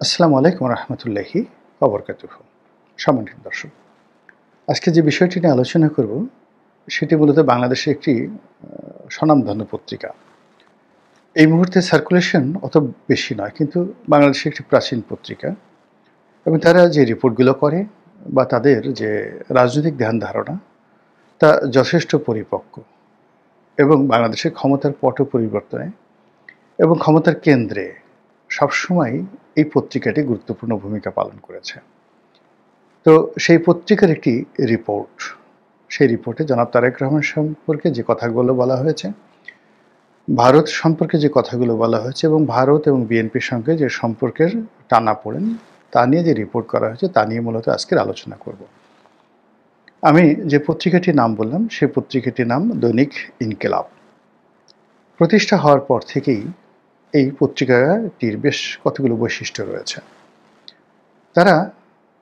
আসসালামু আলাইকুম রহমতুল্লাহি ওবরকাতুহু। সম্মানিত দর্শক, আজকে যে বিষয়টি নিয়ে আলোচনা করব সেটি মূলত বাংলাদেশের একটি স্বনামধন্য পত্রিকা। এই মুহূর্তে সার্কুলেশন অত বেশি নয়, কিন্তু বাংলাদেশের একটি প্রাচীন পত্রিকা এবং তারা যে রিপোর্টগুলো করে বা তাদের যে রাজনৈতিক ধ্যান ধারণা তা যথেষ্ট পরিপক্ক এবং বাংলাদেশের ক্ষমতার পট পরিবর্তনে এবং ক্ষমতার কেন্দ্রে সবসময় এই পত্রিকাটি গুরুত্বপূর্ণ ভূমিকা পালন করেছে। তো সেই পত্রিকার একটি রিপোর্ট, সেই রিপোর্টে জনাব তারেক রহমান সম্পর্কে যে কথাগুলো বলা হয়েছে, ভারত সম্পর্কে যে কথাগুলো বলা হয়েছে এবং ভারত এবং বিএনপির সঙ্গে যে সম্পর্কের টানাপোড়েন তা নিয়ে যে রিপোর্ট করা হয়েছে তা নিয়ে মূলত আজকের আলোচনা করব। আমি যে পত্রিকাটির নাম বললাম সেই পত্রিকাটির নাম দৈনিক ইনকিলাব। প্রতিষ্ঠা হওয়ার পর থেকেই এই পত্রিকাটির বেশ কতগুলো বৈশিষ্ট্য রয়েছে। তারা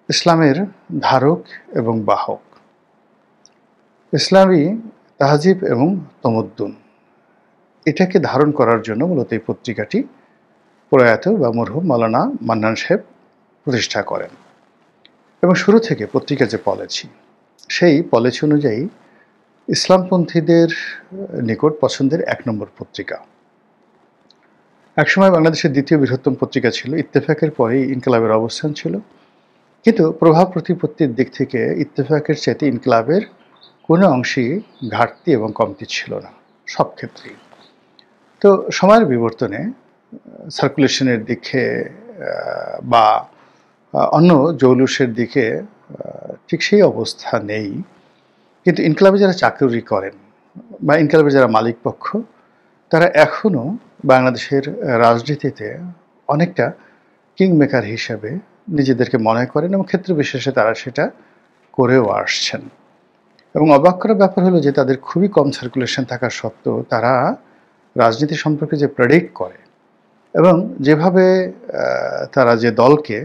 ইসলামের ধারক এবং বাহক, ইসলামী তাহজিব এবং তমদ্দুন এটাকে ধারণ করার জন্য মূলত এই পত্রিকাটি প্রয়াত বা মরহুম মাওলানা মান্নান সাহেব প্রতিষ্ঠা করেন এবং শুরু থেকে পত্রিকার যে পলিসি, সেই পলিসি অনুযায়ী ইসলামপন্থীদের নিকট পছন্দের ১ নম্বর পত্রিকা। একসময় বাংলাদেশের দ্বিতীয় বৃহত্তম পত্রিকা ছিল, ইত্তেফাকের পরেই ইনকিলাবের অবস্থান ছিল, কিন্তু প্রভাব প্রতিপত্তির দিক থেকে ইত্তেফাকের চাইতে ইনকিলাবের কোনো অংশেই ঘাটতি এবং কমতি ছিল না, সব ক্ষেত্রেই। তো সময়ের বিবর্তনে সার্কুলেশনের দিকে বা অন্য জৌলুসের দিকে ঠিক সেই অবস্থা নেই, কিন্তু ইনকিলাবে যারা চাকরি করেন বা ইনকিলাবের যারা মালিক পক্ষ, তারা এখনও বাংলাদেশের রাজনীতিতে অনেকটা কিংমেকার হিসেবে নিজেদেরকে মনে করেন এবং ক্ষেত্র বিশেষে তারা সেটা করেও আসছেন। এবং অবাক করার ব্যাপার হলো যে তাদের খুবই কম সার্কুলেশন থাকা সত্ত্বেও তারা রাজনীতি সম্পর্কে যে প্রেডিক্ট করে এবং যেভাবে তারা যে দলকে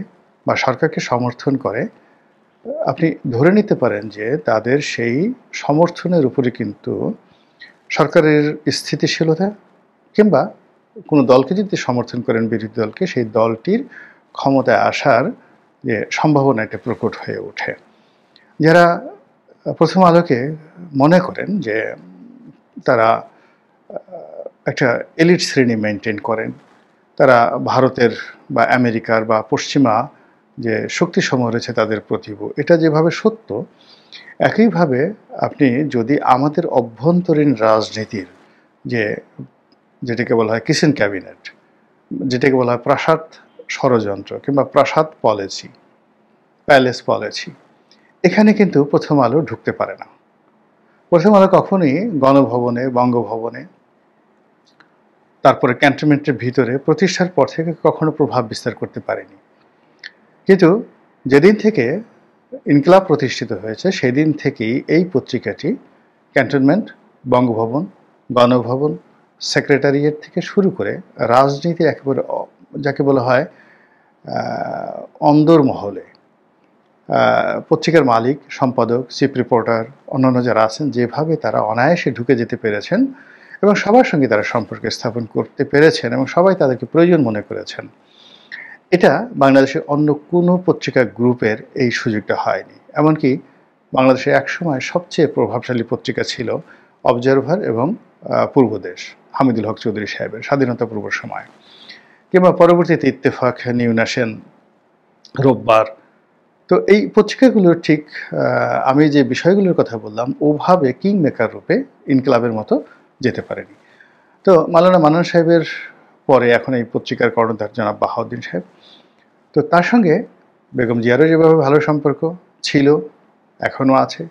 বা সরকারকে সমর্থন করে, আপনি ধরে নিতে পারেন যে তাদের সেই সমর্থনের উপরে কিন্তু সরকারের স্থিতিশীলতা কিংবা কোনো দলকে যদি সমর্থন করেন, বিরোধী দলকে, সেই দলটির ক্ষমতায় আসার যে সম্ভাবনা এটা প্রকট হয়ে ওঠে। যারা প্রথম আলোকে মনে করেন যে তারা একটা এলিট শ্রেণী মেনটেন করেন, তারা ভারতের বা আমেরিকার বা পশ্চিমা যে শক্তিসমূহ রয়েছে তাদের প্রতিভ, এটা যেভাবে সত্য, একইভাবে আপনি যদি আমাদের অভ্যন্তরীণ রাজনীতির যে যেটাকে বলা হয় কিচেন ক্যাবিনেট, যেটাকে বলা হয় প্রাসাদ ষড়যন্ত্র কিংবা প্রাসাদ পলিসি, প্যালেস পলিসি, এখানে কিন্তু প্রথম আলো ঢুকতে পারে না। প্রথম আলো কখনোই গণভবনে, বঙ্গভবনে, তারপরে ক্যান্টনমেন্টের ভিতরে প্রতিষ্ঠার পর থেকে কখনো প্রভাব বিস্তার করতে পারেনি। কিন্তু যেদিন থেকে ইনকিলাব প্রতিষ্ঠিত হয়েছে সেদিন থেকেই এই পত্রিকাটি ক্যান্টনমেন্ট, বঙ্গভবন, গণভবন, সেক্রেটারিয়েট থেকে শুরু করে রাজনীতির একেবারে যাকে বলা হয় অন্দরমহলে পত্রিকার মালিক, সম্পাদক, চিফ রিপোর্টার, অন্যান্য যারা আছেন, যেভাবে তারা অনায়াসে ঢুকে যেতে পেরেছেন এবং সবার সঙ্গে তারা সম্পর্ক স্থাপন করতে পেরেছেন এবং সবাই তাদেরকে প্রয়োজন মনে করেছেন, এটা বাংলাদেশের অন্য কোনো পত্রিকা গ্রুপের এই সুযোগটা হয়নি। এমনকি বাংলাদেশে একসময় সবচেয়ে প্রভাবশালী পত্রিকা ছিল অবজারভার এবং পূর্বদেশ, হামিদুল হক চৌধুরী সাহেবের স্বাধীনতা পূর্ব সময়, কিংবা পরবর্তীতে ইত্তেফাক, নিউ ন্যাশন, রোববার। তো এই পত্রিকাগুলোর ঠিক আমি যে বিষয়গুলোর কথা বললাম ওভাবে কিং মেকার রূপে ইনকিলাবের মতো যেতে পারেনি। তো মাওলানা মান্নান সাহেবের পরে এখন এই পত্রিকার কর্ণধার জনাব বাহাউদ্দিন সাহেব, তো তার সঙ্গে বেগম জিয়ারও যেভাবে ভালো সম্পর্ক ছিল, এখনও আছে,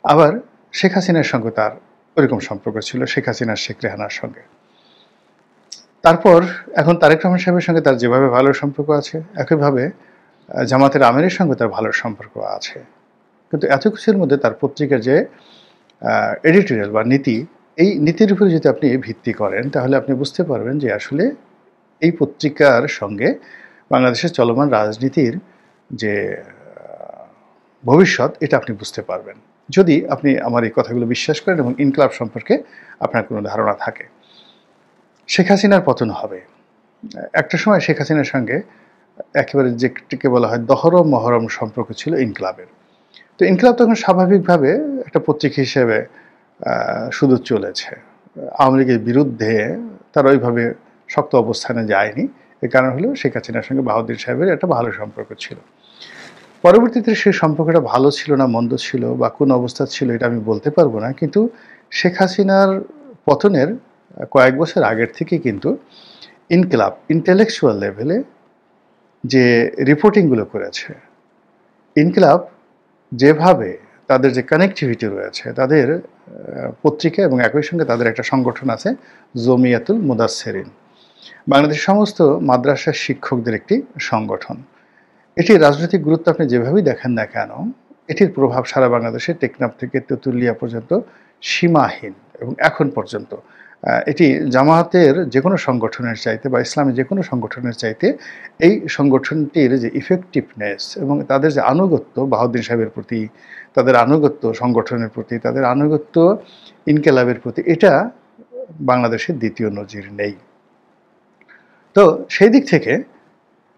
আবার শেখ হাসিনার সঙ্গে তার ওইরকম সম্পর্ক ছিল, শেখ হাসিনার শেখ রেহানার সঙ্গে। তারপর এখন তারেক রহমান সাহেবের সঙ্গে তার যেভাবে ভালো সম্পর্ক আছে, একইভাবে জামাতের আমিরের সঙ্গে তার ভালো সম্পর্ক আছে। কিন্তু এত কিছুর মধ্যে তার পত্রিকার যে এডিটোরিয়াল বা নীতি, এই নীতির উপরে যদি আপনি ভিত্তি করেন তাহলে আপনি বুঝতে পারবেন যে আসলে এই পত্রিকার সঙ্গে বাংলাদেশের চলমান রাজনীতির যে ভবিষ্যৎ এটা আপনি বুঝতে পারবেন যদি আপনি আমার এই কথাগুলো বিশ্বাস করেন এবং ইনকিলাব সম্পর্কে আপনার কোনো ধারণা থাকে। শেখ হাসিনার পতন হবে, একটা সময় শেখ হাসিনার সঙ্গে একেবারে যেটিকে বলা হয় দহরম মহরম সম্পর্ক ছিল ইনকিলাবের। তো ইনকিলাব তখন স্বাভাবিকভাবে একটা পত্রিকা হিসেবে শুধু চলেছে। আওয়ামী লীগের বিরুদ্ধে তারা ওইভাবে শক্ত অবস্থানে যায়নি। এর কারণ হলো শেখ হাসিনার সঙ্গে বাহাদুর সাহেবের একটা ভালো সম্পর্ক ছিল। পরবর্তীতে সেই সম্পর্কটা ভালো ছিল না মন্দ ছিল বা কোন অবস্থা ছিল এটা আমি বলতে পারবো না, কিন্তু শেখ হাসিনার পতনের কয়েক বছর আগের থেকে কিন্তু ইনকিলাব ইন্টেলেকচুয়াল লেভেলে যে রিপোর্টিংগুলো করেছে, ইনকিলাব যেভাবে তাদের যে কানেক্টিভিটি রয়েছে, তাদের পত্রিকা এবং একই সঙ্গে তাদের একটা সংগঠন আছে জমিয়াতুল মুদাসসিরিন, বাংলাদেশের সমস্ত মাদ্রাসার শিক্ষকদের একটি সংগঠন। এটির রাজনৈতিক গুরুত্ব আপনি যেভাবেই দেখেন না কেন, এটির প্রভাব সারা বাংলাদেশে টেকনাফ থেকে তেঁতুলিয়া পর্যন্ত সীমাহীন এবং এখন পর্যন্ত এটি জামায়াতের যে কোনো সংগঠনের চাইতে বা ইসলামের যে কোনো সংগঠনের চাইতে এই সংগঠনটির যে ইফেক্টিভনেস এবং তাদের যে আনুগত্য বাহাউদ্দিন সাহেবের প্রতি, তাদের আনুগত্য সংগঠনের প্রতি, তাদের আনুগত্য ইনকিলাবের প্রতি, এটা বাংলাদেশের দ্বিতীয় নজির নেই। তো সেই দিক থেকে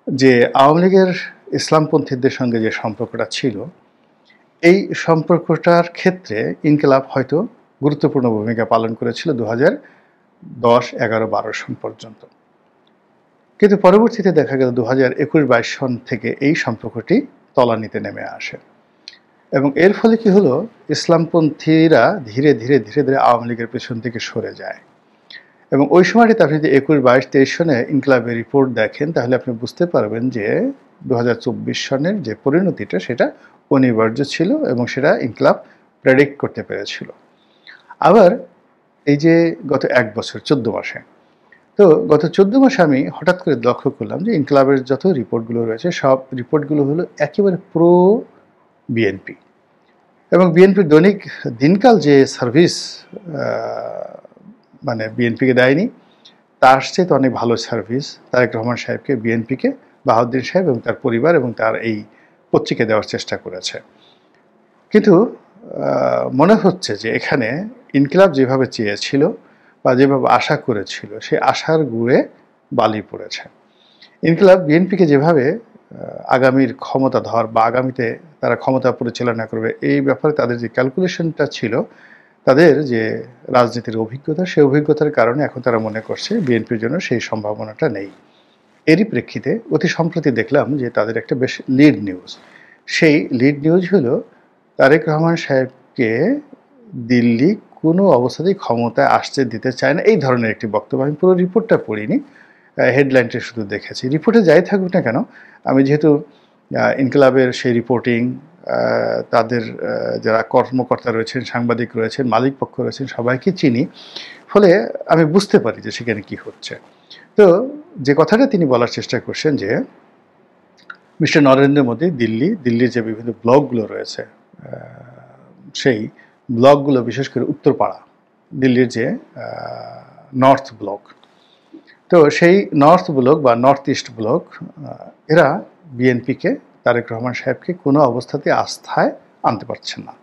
যে আওয়ামী লীগের ইসলামপন্থীদের সঙ্গে যে সম্পর্কটা ছিল, এই সম্পর্কটার ক্ষেত্রে ইনকিলাব হয়তো গুরুত্বপূর্ণ ভূমিকা পালন করেছিল 2010-11-12 সন পর্যন্ত। কিন্তু পরবর্তীতে দেখা গেল 2021-22 সন থেকে এই সম্পর্কটি তলানিতে নেমে আসে এবং এর ফলে কি হলো, ইসলামপন্থীরা ধীরে ধীরে ধীরে ধীরে আওয়ামী লীগের পেছন থেকে সরে যায় এবং ওই সময়টিতে আপনি যদি 21-22-23 সনে ইনকিলাবের রিপোর্ট দেখেন তাহলে আপনি বুঝতে পারবেন যে 2024 সনের যে পরিণতিটা সেটা অনিবার্য ছিল এবং সেটা ইনকিলাব প্রেডিক্ট করতে পেরেছিল। আবার এই যে গত 1 বছর 14 মাসে, তো গত 14 মাসে আমি হঠাৎ করে লক্ষ্য করলাম যে ইনকিলাবের যত রিপোর্টগুলো রয়েছে সব রিপোর্টগুলো হলো একেবারে প্রো বিএনপি এবং বিএনপির দৈনিক দিনকাল যে সার্ভিস মানে বিএনপিকে দেয়নি, তার চেয়ে তো অনেক ভালো সার্ভিস তারেক রহমান সাহেবকে, বিএনপিকে, বাহাউদ্দিন সাহেব এবং তার পরিবার এবং তার এই পত্রিকা দেওয়ার চেষ্টা করেছে। কিন্তু মনে হচ্ছে যে এখানে ইনকিলাব যেভাবে চেয়েছিল বা যেভাবে আশা করেছিল সেই আশার গুড়ে বালি পড়েছে। ইনকিলাব বিএনপিকে যেভাবে আগামীর ক্ষমতাধর বা আগামীতে তারা ক্ষমতা পরিচালনা করবে এই ব্যাপারে তাদের যে ক্যালকুলেশনটা ছিল, তাদের যে রাজনীতির অভিজ্ঞতা, সেই অভিজ্ঞতার কারণে এখন তারা মনে করছে বিএনপির জন্য সেই সম্ভাবনাটা নেই। এরই প্রেক্ষিতে অতি সম্প্রতি দেখলাম যে তাদের একটা বেশ লিড নিউজ, সেই লিড নিউজ হলো তারেক রহমান সাহেবকে দিল্লি কোনো অবস্থাতেই ক্ষমতায় আসতে দিতে চায় না, এই ধরনের একটি বক্তব্য। আমি পুরো রিপোর্টটা পড়িনি, হেডলাইনটা শুধু দেখেছি। রিপোর্টে যাই থাকুক না কেন, আমি যেহেতু ইনকিলাবের সেই রিপোর্টিং, তাদের যারা কর্মকর্তা রয়েছেন, সাংবাদিক রয়েছেন, মালিক পক্ষ রয়েছেন, সবাইকে চিনি, ফলে আমি বুঝতে পারি যে সেখানে কি হচ্ছে। তো যে কথাটা তিনি বলার চেষ্টা করছেন যে মিস্টার নরেন্দ্র মোদী দিল্লির যে বিভিন্ন ব্লকগুলো রয়েছে, সেই ব্লকগুলো বিশেষ করে উত্তরপাড়া, দিল্লির যে নর্থ ব্লক, তো সেই নর্থ ব্লক বা নর্থ ইস্ট ব্লক, এরা বিএনপিকে, তারেক রহমান সাহেবকে কোনো অবস্থাতে আস্থায় আনতে পারছেন না।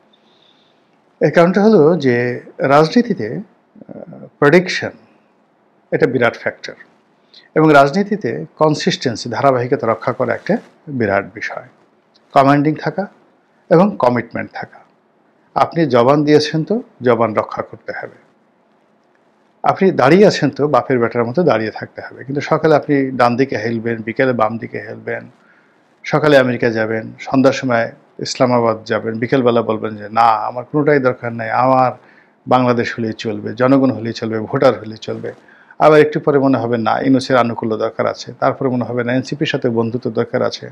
এর কারণটা হলো যে রাজনীতিতে প্রেডিকশন এটা বিরাট ফ্যাক্টর এবং রাজনীতিতে কনসিস্টেন্সি, ধারাবাহিকতা রক্ষা করা একটা বিরাট বিষয়। কমান্ডিং থাকা এবং কমিটমেন্ট থাকা। আপনি জবান দিয়েছেন তো জবান রক্ষা করতে হবে। আপনি দাঁড়িয়ে আছেন তো বাপের বেটার মতো দাঁড়িয়ে থাকতে হবে। কিন্তু সকালে আপনি ডান দিকে হেলবেন, বিকেলে বাম দিকে হেলবেন, সকালে আমেরিকা যাবেন, সন্ধ্যার সময় ইসলামাবাদ যাবেন, বিকেলবেলা বলবেন যে না আমার কোনোটাই দরকার নাই, আমার বাংলাদেশ হলেই চলবে, জনগণ হলেই চলবে, ভোটার হলেই চলবে। আবার একটু পরে মনে হবে না ইউনূসের আনুকূল্য দরকার আছে, তারপরে মনে হবে না এনসিপির সাথে বন্ধুত্ব দরকার আছে।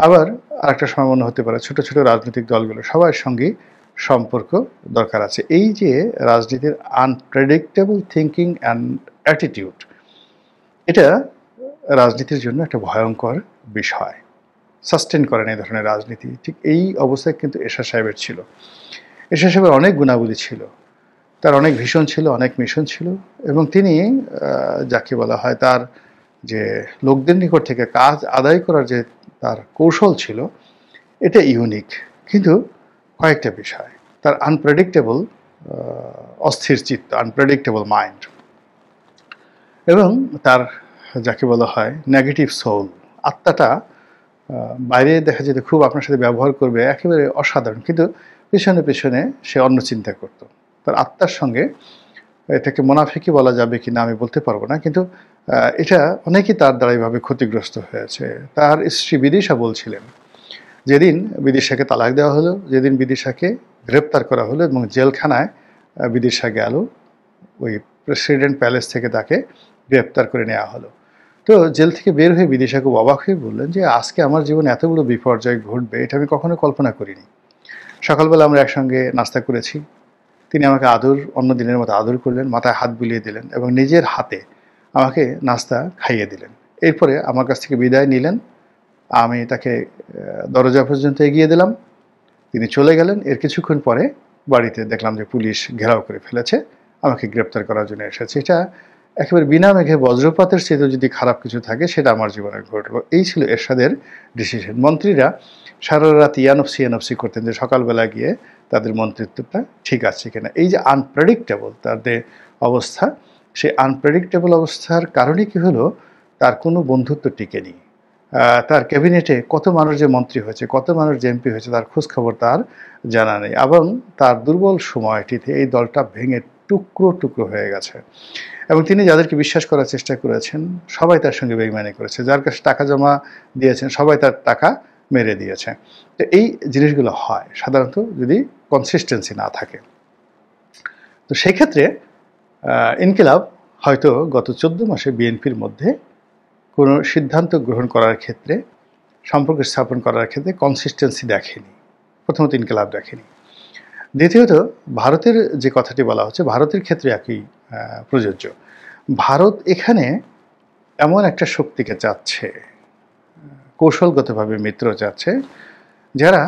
আবার আরেকটা সময় মনে হতে পারে ছোট ছোট রাজনৈতিক দলগুলো সবার সঙ্গেই সম্পর্ক দরকার আছে। এই যে রাজনীতির আনপ্রেডিক্টেবল থিঙ্কিং অ্যান্ড অ্যাটিটিউড, এটা রাজনীতির জন্য একটা ভয়ঙ্কর বিষয়। সাস্টেন করেন এই ধরনের রাজনীতি। ঠিক এই অবস্থায় কিন্তু এরশাদ সাহেবের ছিল। এরশাদ সাহেবের অনেক গুণাবলী ছিল, তার অনেক ভিশন ছিল, অনেক মিশন ছিল এবং তিনি যাকে বলা হয় তার যে লোকদের নিকট থেকে কাজ আদায় করার যে তার কৌশল ছিল, এটা ইউনিক। কিন্তু কয়েকটা বিষয়, তার আনপ্রেডিক্টেবল অস্থির চিত্ত, আনপ্রেডিক্টেবল মাইন্ড এবং তার যাকে বলা হয় নেগেটিভ সোল, আত্মাটা বাইরে দেখা যেত খুব আপনার সাথে ব্যবহার করবে, একেবারে অসাধারণ, কিন্তু পেছনে পেছনে সে অন্য চিন্তা করত। তার আত্মার সঙ্গে, এটাকে মুনাফিকি বলা যাবে কিনা আমি বলতে পারবো না, কিন্তু এটা অনেকেই তার দ্বারা এইভাবে ক্ষতিগ্রস্ত হয়েছে। তার স্ত্রী বিদিশা বলছিলেন, যেদিন বিদিশাকে তালাক দেওয়া হলো, যেদিন বিদিশাকে গ্রেপ্তার করা হলো এবং জেলখানায় বিদিশা গেল, ওই প্রেসিডেন্ট প্যালেস থেকে তাকে গ্রেপ্তার করে নেওয়া হলো। তো জেল থেকে বের হয়ে বিদিশা খুব অবাক হয়ে বললেন যে আজকে আমার জীবনে এতগুলো বিপর্যয় ঘটবে এটা আমি কখনো কল্পনা করিনি। সকালবেলা আমরা একসঙ্গে নাস্তা করেছি, তিনি আমাকে অন্য দিনের মতো আদর করলেন, মাথায় হাত বুলিয়ে দিলেন এবং নিজের হাতে আমাকে নাস্তা খাইয়ে দিলেন। এরপরে আমার কাছ থেকে বিদায় নিলেন, আমি তাকে দরজা পর্যন্ত এগিয়ে দিলাম, তিনি চলে গেলেন। এর কিছুক্ষণ পরে বাড়িতে দেখলাম যে পুলিশ ঘেরাও করে ফেলেছে, আমাকে গ্রেপ্তার করার জন্য এসেছে। এটা একেবারে বিনা মেঘে বজ্রপাতের চেয়েও যদি খারাপ কিছু থাকে সেটা আমার জীবনে ঘটলো। এই ছিল এরশাদের ডিসিশন। মন্ত্রীরা সারা রাত ইয়ানফসি করতেন যে সকালবেলা গিয়ে তাদের মন্ত্রিত্বটা ঠিক আছে কিনা। এই যে আনপ্রেডিক্টেবল তাদের অবস্থা, সেই আনপ্রেডিক্টেবল অবস্থার কারণে কি হলো, তার কোনো বন্ধুত্ব টিকেনি। তার ক্যাবিনেটে কত মানুষ যে মন্ত্রী হয়েছে, কত মানুষ যে এমপি হয়েছে, তার খোঁজখবর তার জানা নেই। এবং তার দুর্বল সময়টিতে এই দলটা ভেঙে টুকরো টুকরো হয়ে গেছে এবং তিনি যাদেরকে বিশ্বাস করার চেষ্টা করেছেন সবাই তার সঙ্গে বেইমানি করেছে, যার কাছে টাকা জমা দিয়েছেন সবাই তার টাকা মেরে দিয়েছে। তো এই জিনিসগুলো হয় সাধারণত যদি কনসিস্টেন্সি না থাকে। তো সেই ক্ষেত্রে ইনকিলাব হয়তো গত 14 মাসে বিএনপির মধ্যে কোনো সিদ্ধান্ত গ্রহণ করার ক্ষেত্রে, সম্পর্ক স্থাপন করার ক্ষেত্রে কনসিস্টেন্সি দেখেনি। প্রথমত ইনকিলাব দেখেনি। দ্বিতীয়ত ভারতের যে কথাটি বলা হচ্ছে, ভারতের ক্ষেত্রে একই প্রযোজ্য। ভারত এখানে এমন একটা শক্তিকে চাচ্ছে, কৌশলগতভাবে মিত্র চাচ্ছে, যারা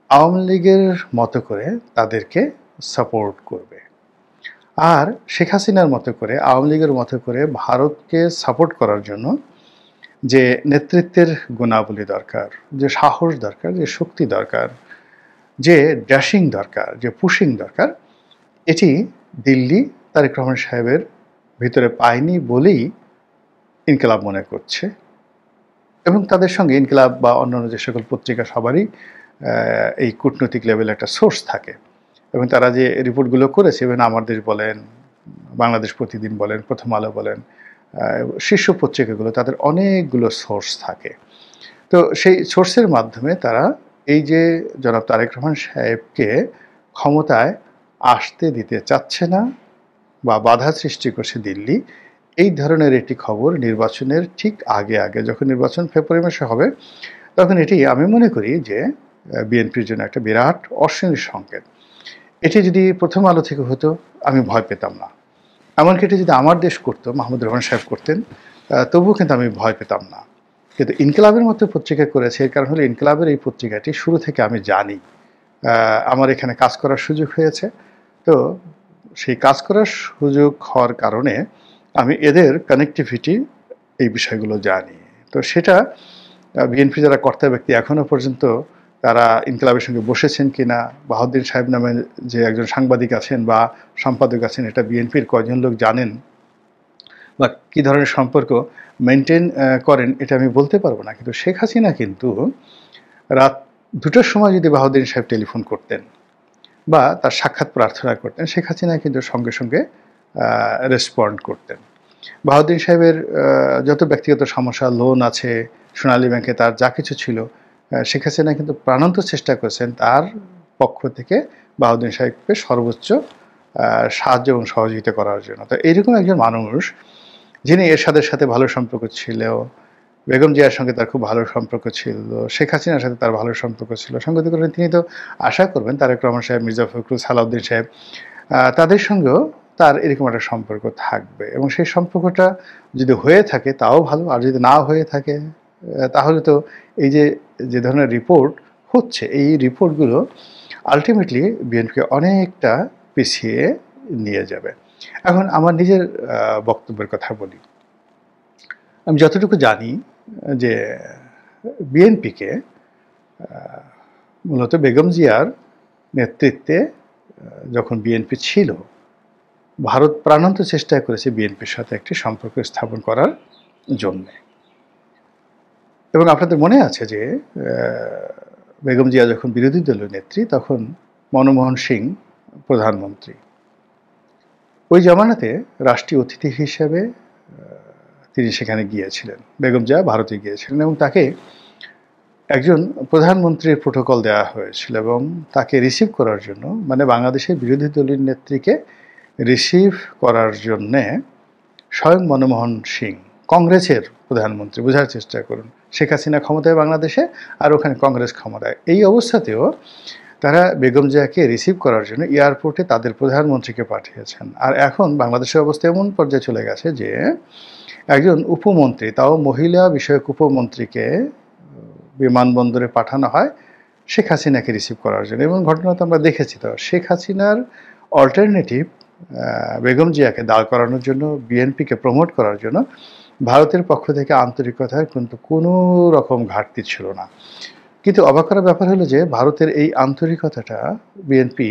আওয়ামী লীগের মতো করে তাদেরকে সাপোর্ট করবে। আর শেখ হাসিনার মতো করে, আওয়ামী লীগের মতো করে ভারতকে সাপোর্ট করার জন্য যে নেতৃত্বের গুণাবলী দরকার, যে সাহস দরকার, যে শক্তি দরকার, যে ড্যাশিং দরকার, যে পুশিং দরকার, এটি দিল্লি তারেক রহমান সাহেবের ভিতরে পায়নি বলেই ইনকিলাব মনে করছে। এবং তাদের সঙ্গে ইনকিলাব বা অন্যান্য যে সকল পত্রিকা সবারই এই কূটনৈতিক লেভেলে একটা সোর্স থাকে এবং তারা যে রিপোর্টগুলো করেছে, এবং আমার দেশ বলেন, বাংলাদেশ প্রতিদিন বলেন, প্রথম আলো বলেন, শীর্ষ পত্রিকাগুলো, তাদের অনেকগুলো সোর্স থাকে। তো সেই সোর্সের মাধ্যমে তারা এই যে জনাব তারেক রহমান সাহেবকে ক্ষমতায় আসতে দিতে চাচ্ছে না বা বাধা সৃষ্টি করছে দিল্লি, এই ধরনের একটি খবর নির্বাচনের ঠিক আগে আগে, যখন নির্বাচন ফেব্রুয়ারি মাসে হবে, তখন এটি আমি মনে করি যে বিএনপির জন্য একটা বিরাট অশনির সংকেত। এটি যদি প্রথম আলো থেকে হতো আমি ভয় পেতাম না, এমনকি এটি যদি আমার দেশ করতো, মাহমুদুর রহমান সাহেব করতেন, তবুও কিন্তু আমি ভয় পেতাম না। কিন্তু ইনকিলাবের মতো পত্রিকা করেছে, এর কারণ হলো ইনকিলাবের এই পত্রিকাটি শুরু থেকে আমি জানি, আমার এখানে কাজ করার সুযোগ হয়েছে। তো সেই কাজ করার সুযোগ হওয়ার কারণে আমি এদের কানেক্টিভিটি, এই বিষয়গুলো জানি। তো সেটা বিএনপি যারা কর্তা ব্যক্তি এখনও পর্যন্ত তারা ইনকিলাবের সঙ্গে বসেছেন কিনা, বাহাউদ্দিন সাহেব নামে যে একজন সাংবাদিক আছেন বা সম্পাদক আছেন, এটা বিএনপির কয়জন লোক জানেন বা কী ধরনের সম্পর্ক মেনটেন করেন, এটা আমি বলতে পারবো না। কিন্তু শেখ হাসিনা কিন্তু রাত 2টার সময় যদি বাহাউদ্দিন সাহেব টেলিফোন করতেন বা তার সাক্ষাৎ প্রার্থনা করতেন, শেখ হাসিনা কিন্তু সঙ্গে সঙ্গে রেসপন্ড করতেন। বাহাউদ্দিন সাহেবের যত ব্যক্তিগত সমস্যা, লোন আছে সোনালী ব্যাংকে, তার যা কিছু ছিল, শেখ হাসিনা কিন্তু প্রাণান্ত চেষ্টা করেছেন তার পক্ষ থেকে বাহাউদ্দিন সাহেবকে সর্বোচ্চ সাহায্য এবং সহযোগিতা করার জন্য। তো এইরকম একজন মানুষ, যিনি এরশাদের সাথে ভালো সম্পর্ক ছিল, বেগম জিয়ার সঙ্গে তার খুব ভালো সম্পর্ক ছিল, শেখ হাসিনার সাথে তার ভালো সম্পর্ক ছিল, সঙ্গতি করেন, তিনি তো আশা করবেন তারেক রহমান সাহেব, মির্জা ফখরুল, সালাউদ্দিন সাহেব, তাদের সঙ্গেও তার এরকম একটা সম্পর্ক থাকবে। এবং সেই সম্পর্কটা যদি হয়ে থাকে তাও ভালো, আর যদি না হয়ে থাকে তাহলে তো এই যে ধরনের রিপোর্ট হচ্ছে, এই রিপোর্টগুলো আলটিমেটলি বিএনপিকে অনেকটা পিছিয়ে নিয়ে যাবে। এখন আমার নিজের বক্তব্যের কথা বলি। আমি যতটুকু জানি যে বিএনপিকে মূলত বেগম জিয়ার নেতৃত্বে যখন বিএনপি ছিল, ভারত প্রাণান্ত চেষ্টা করেছে বিএনপির সাথে একটি সম্পর্ক স্থাপন করার জন্যে। এবং আপনাদের মনে আছে যে বেগম জিয়া যখন বিরোধী দলীয় নেত্রী তখন মনমোহন সিং প্রধানমন্ত্রী। ওই জামানাতে রাষ্ট্রীয় অতিথি হিসেবে তিনি সেখানে গিয়েছিলেন, বেগম জিয়া ভারতে গিয়েছিলেন এবং তাকে একজন প্রধানমন্ত্রীর প্রোটোকল দেওয়া হয়েছিল এবং তাকে রিসিভ করার জন্য, মানে বাংলাদেশের বিরোধী দলীয় নেত্রীকে রিসিভ করার জন্যে স্বয়ং মনমোহন সিং, কংগ্রেসের প্রধানমন্ত্রী, বোঝার চেষ্টা করুন, শেখ হাসিনা ক্ষমতায় বাংলাদেশে আর ওখানে কংগ্রেস ক্ষমতায়, এই অবস্থাতেও তারা বেগম জিয়াকে রিসিভ করার জন্য এয়ারপোর্টে তাদের প্রধানমন্ত্রীকে পাঠিয়েছেন। আর এখন বাংলাদেশের অবস্থা এমন পর্যায়ে চলে গেছে যে একজন উপমন্ত্রী, তাও মহিলা বিষয়ক উপমন্ত্রীকে বিমানবন্দরে পাঠানো হয় শেখ হাসিনাকে রিসিভ করার জন্য। এবং ঘটনা তো আমরা দেখেছি। তো শেখ হাসিনার অল্টারনেটিভ বেগম জিয়াকে দাঁড় করানোর জন্য, বিএনপিকে প্রমোট করার জন্য ভারতের পক্ষ থেকে আন্তরিকতার কিন্তু কোনো রকম ঘাটতি ছিল না। কিন্তু অবাক করার ব্যাপার হলো যে ভারতের এই আন্তরিকতাটা বিএনপি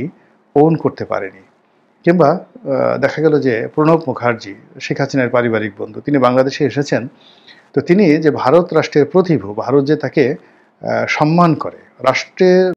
ওন করতে পারেনি। কিংবা দেখা গেল যে প্রণব মুখার্জি, শেখ হাসিনার পারিবারিক বন্ধু, তিনি বাংলাদেশে এসেছেন, তো তিনি যে ভারত রাষ্ট্রের প্রতিভূ, ভারত যে তাকে সম্মান করে, রাষ্ট্রের